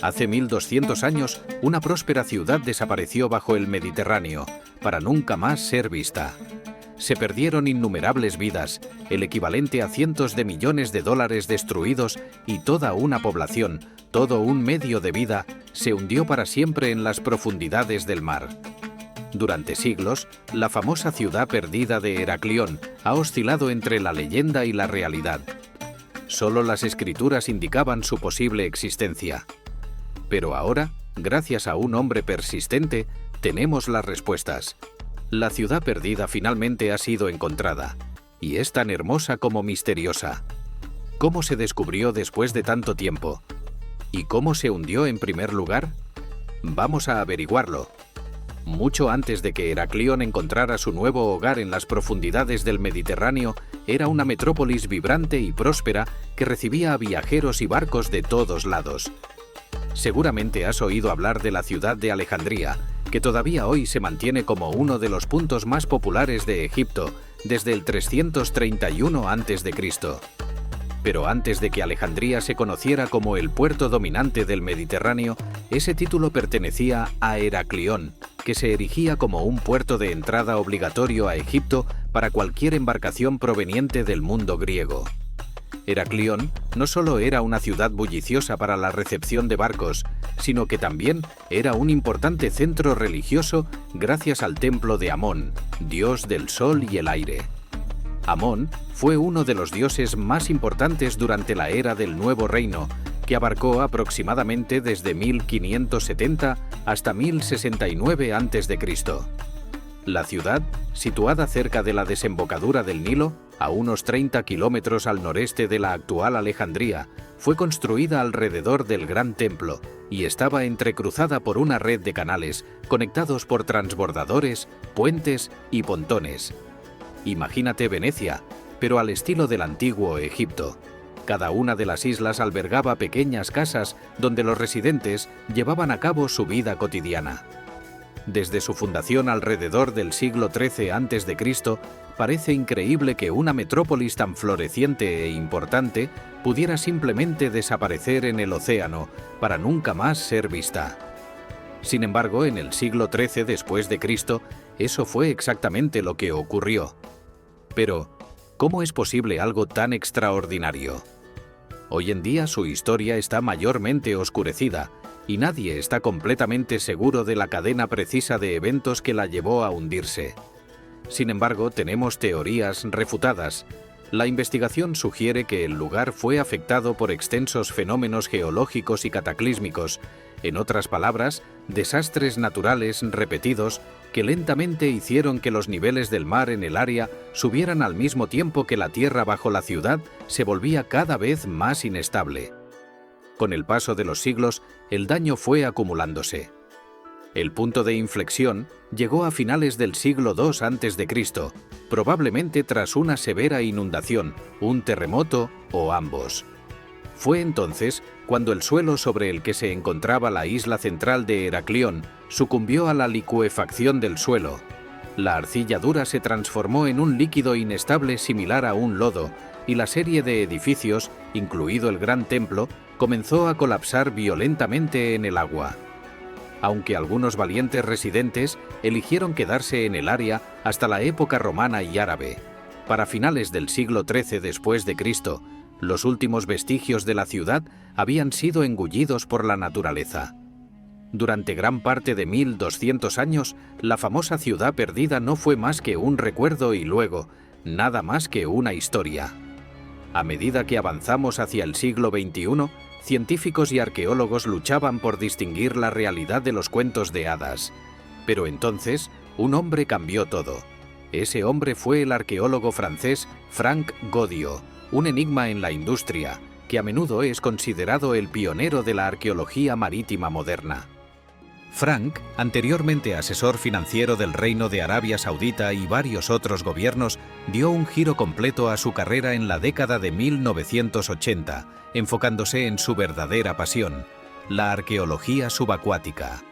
Hace 1200 años, una próspera ciudad desapareció bajo el Mediterráneo, para nunca más ser vista. Se perdieron innumerables vidas, el equivalente a cientos de millones de dólares destruidos, y toda una población, todo un medio de vida, se hundió para siempre en las profundidades del mar. Durante siglos, la famosa ciudad perdida de Heraclión ha oscilado entre la leyenda y la realidad. Solo las escrituras indicaban su posible existencia. Pero ahora, gracias a un hombre persistente, tenemos las respuestas. La ciudad perdida finalmente ha sido encontrada, y es tan hermosa como misteriosa. ¿Cómo se descubrió después de tanto tiempo? ¿Y cómo se hundió en primer lugar? Vamos a averiguarlo. Mucho antes de que Heraclión encontrara su nuevo hogar en las profundidades del Mediterráneo, era una metrópolis vibrante y próspera que recibía a viajeros y barcos de todos lados. Seguramente has oído hablar de la ciudad de Alejandría, que todavía hoy se mantiene como uno de los puntos más populares de Egipto desde el 331 a.C. Pero antes de que Alejandría se conociera como el puerto dominante del Mediterráneo, ese título pertenecía a Heraclión, que se erigía como un puerto de entrada obligatorio a Egipto para cualquier embarcación proveniente del mundo griego. Heraclión no solo era una ciudad bulliciosa para la recepción de barcos, sino que también era un importante centro religioso gracias al templo de Amón, dios del sol y el aire. Amón fue uno de los dioses más importantes durante la era del Nuevo Reino, que abarcó aproximadamente desde 1570 hasta 1069 a.C. La ciudad, situada cerca de la desembocadura del Nilo, a unos 30 kilómetros al noreste de la actual Alejandría, fue construida alrededor del Gran Templo y estaba entrecruzada por una red de canales conectados por transbordadores, puentes y pontones. Imagínate Venecia, pero al estilo del antiguo Egipto. Cada una de las islas albergaba pequeñas casas donde los residentes llevaban a cabo su vida cotidiana. Desde su fundación alrededor del siglo XIII a.C., parece increíble que una metrópolis tan floreciente e importante pudiera simplemente desaparecer en el océano para nunca más ser vista. Sin embargo, en el siglo XIII después de Cristo, eso fue exactamente lo que ocurrió. Pero, ¿cómo es posible algo tan extraordinario? Hoy en día su historia está mayormente oscurecida, y nadie está completamente seguro de la cadena precisa de eventos que la llevó a hundirse. Sin embargo, tenemos teorías refutadas. La investigación sugiere que el lugar fue afectado por extensos fenómenos geológicos y cataclísmicos, en otras palabras, desastres naturales repetidos que lentamente hicieron que los niveles del mar en el área subieran al mismo tiempo que la tierra bajo la ciudad se volvía cada vez más inestable. Con el paso de los siglos, el daño fue acumulándose. El punto de inflexión llegó a finales del siglo II a.C., probablemente tras una severa inundación, un terremoto o ambos. Fue entonces cuando el suelo sobre el que se encontraba la isla central de Heraclión sucumbió a la licuefacción del suelo. La arcilla dura se transformó en un líquido inestable similar a un lodo, y la serie de edificios, incluido el Gran Templo, comenzó a colapsar violentamente en el agua. Aunque algunos valientes residentes eligieron quedarse en el área hasta la época romana y árabe, para finales del siglo XIII después de Cristo, los últimos vestigios de la ciudad habían sido engullidos por la naturaleza. Durante gran parte de 1200 años, la famosa ciudad perdida no fue más que un recuerdo y luego, nada más que una historia. A medida que avanzamos hacia el siglo XXI, científicos y arqueólogos luchaban por distinguir la realidad de los cuentos de hadas. Pero entonces, un hombre cambió todo. Ese hombre fue el arqueólogo francés Franck Goddio, un enigma en la industria, que a menudo es considerado el pionero de la arqueología marítima moderna. Franck, anteriormente asesor financiero del Reino de Arabia Saudita y varios otros gobiernos, dio un giro completo a su carrera en la década de 1980, enfocándose en su verdadera pasión, la arqueología subacuática.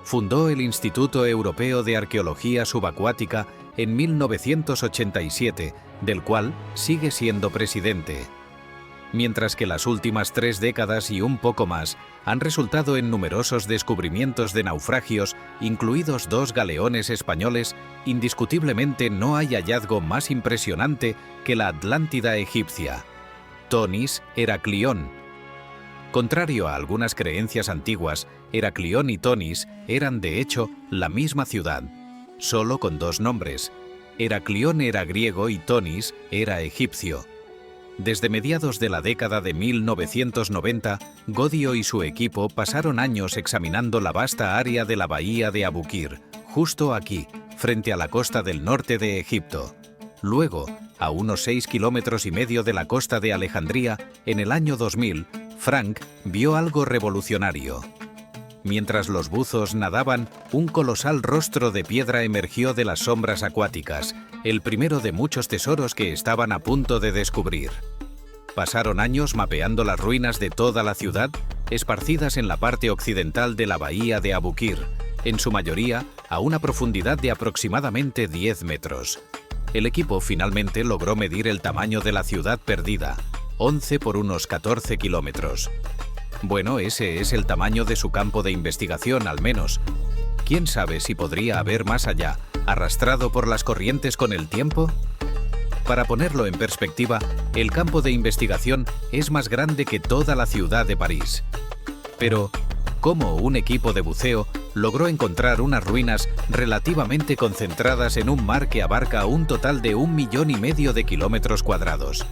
Fundó el Instituto Europeo de Arqueología Subacuática en 1987, del cual sigue siendo presidente. mientras que las últimas 3 décadas y un poco más han resultado en numerosos descubrimientos de naufragios, incluidos 2 galeones españoles, indiscutiblemente no hay hallazgo más impresionante que la Atlántida egipcia. Tonis, Heraclión. Contrario a algunas creencias antiguas, Heraclión y Tonis eran de hecho la misma ciudad, solo con 2 nombres. Heraclión era griego y Tonis era egipcio. Desde mediados de la década de 1990, Godio y su equipo pasaron años examinando la vasta área de la bahía de Abukir, justo aquí, frente a la costa del norte de Egipto. Luego, a unos 6,5 kilómetros de la costa de Alejandría, en el año 2000, Frank vio algo revolucionario. Mientras los buzos nadaban, un colosal rostro de piedra emergió de las sombras acuáticas, el primero de muchos tesoros que estaban a punto de descubrir. Pasaron años mapeando las ruinas de toda la ciudad, esparcidas en la parte occidental de la bahía de Abukir, en su mayoría a una profundidad de aproximadamente 10 metros. El equipo finalmente logró medir el tamaño de la ciudad perdida, 11 por unos 14 kilómetros. Bueno, ese es el tamaño de su campo de investigación, al menos. ¿Quién sabe si podría haber más allá, arrastrado por las corrientes con el tiempo? Para ponerlo en perspectiva, el campo de investigación es más grande que toda la ciudad de París. Pero, ¿cómo un equipo de buceo logró encontrar unas ruinas relativamente concentradas en un mar que abarca un total de 1,5 millones de kilómetros cuadrados?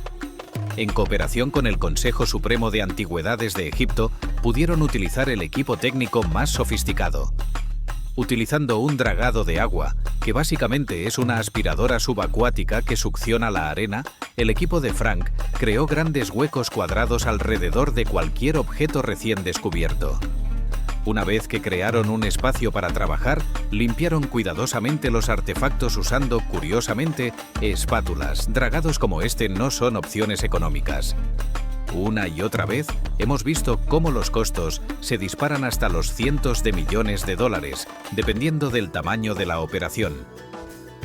En cooperación con el Consejo Supremo de Antigüedades de Egipto, pudieron utilizar el equipo técnico más sofisticado. Utilizando un dragado de agua, que básicamente es una aspiradora subacuática que succiona la arena, el equipo de Frank creó grandes huecos cuadrados alrededor de cualquier objeto recién descubierto. Una vez que crearon un espacio para trabajar, limpiaron cuidadosamente los artefactos usando, curiosamente, espátulas. Dragados como este no son opciones económicas. Una y otra vez hemos visto cómo los costos se disparan hasta los cientos de millones de dólares, dependiendo del tamaño de la operación.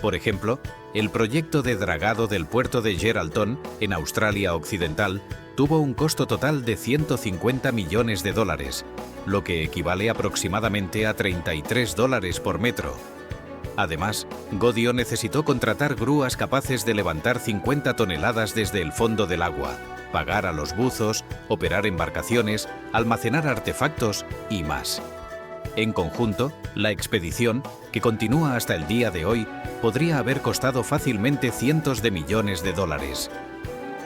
Por ejemplo, el proyecto de dragado del puerto de Geraldton, en Australia Occidental, tuvo un costo total de 150 millones de dólares, lo que equivale aproximadamente a $33 por metro. Además, Godio necesitó contratar grúas capaces de levantar 50 toneladas desde el fondo del agua, pagar a los buzos, operar embarcaciones, almacenar artefactos y más. En conjunto, la expedición, que continúa hasta el día de hoy, podría haber costado fácilmente cientos de millones de dólares.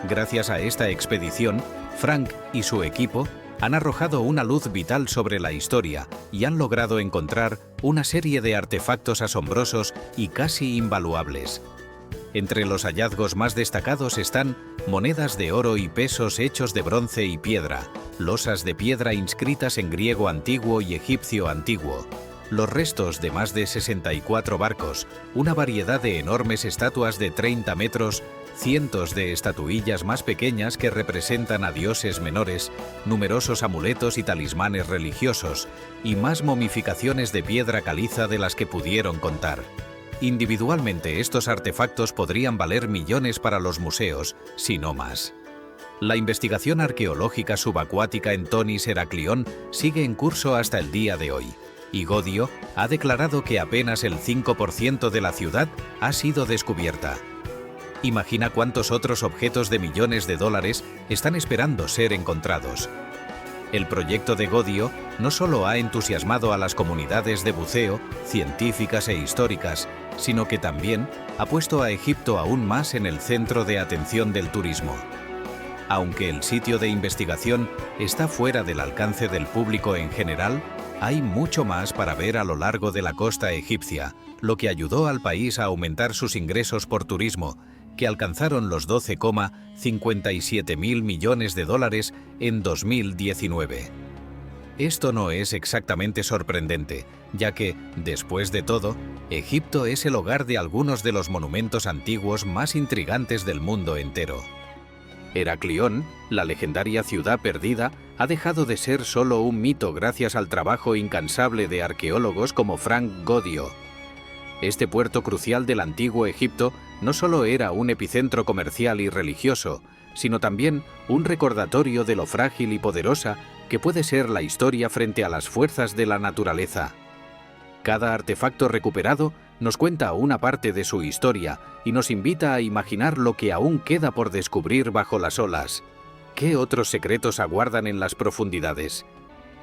Gracias a esta expedición, Frank y su equipo han arrojado una luz vital sobre la historia y han logrado encontrar una serie de artefactos asombrosos y casi invaluables. Entre los hallazgos más destacados están monedas de oro y pesos hechos de bronce y piedra, losas de piedra inscritas en griego antiguo y egipcio antiguo, los restos de más de 64 barcos, una variedad de enormes estatuas de 30 metros, cientos de estatuillas más pequeñas que representan a dioses menores, numerosos amuletos y talismanes religiosos, y más momificaciones de piedra caliza de las que pudieron contar. Individualmente, estos artefactos podrían valer millones para los museos, si no más. La investigación arqueológica subacuática en Tonis, Heraclión, sigue en curso hasta el día de hoy, y Godio ha declarado que apenas el 5% de la ciudad ha sido descubierta. Imagina cuántos otros objetos de millones de dólares están esperando ser encontrados. El proyecto de Godio no solo ha entusiasmado a las comunidades de buceo, científicas e históricas, sino que también ha puesto a Egipto aún más en el centro de atención del turismo. Aunque el sitio de investigación está fuera del alcance del público en general, hay mucho más para ver a lo largo de la costa egipcia, lo que ayudó al país a aumentar sus ingresos por turismo, que alcanzaron los 12,57 mil millones de dólares en 2019. Esto no es exactamente sorprendente, ya que, después de todo, Egipto es el hogar de algunos de los monumentos antiguos más intrigantes del mundo entero. Heraclión, la legendaria ciudad perdida, ha dejado de ser solo un mito gracias al trabajo incansable de arqueólogos como Frank Godio. Este puerto crucial del antiguo Egipto no solo era un epicentro comercial y religioso, sino también un recordatorio de lo frágil y poderosa que puede ser la historia frente a las fuerzas de la naturaleza. Cada artefacto recuperado nos cuenta una parte de su historia y nos invita a imaginar lo que aún queda por descubrir bajo las olas. ¿Qué otros secretos aguardan en las profundidades?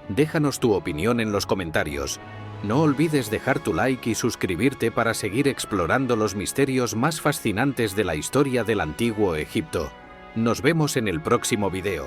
Déjanos tu opinión en los comentarios. No olvides dejar tu like y suscribirte para seguir explorando los misterios más fascinantes de la historia del Antiguo Egipto. Nos vemos en el próximo video.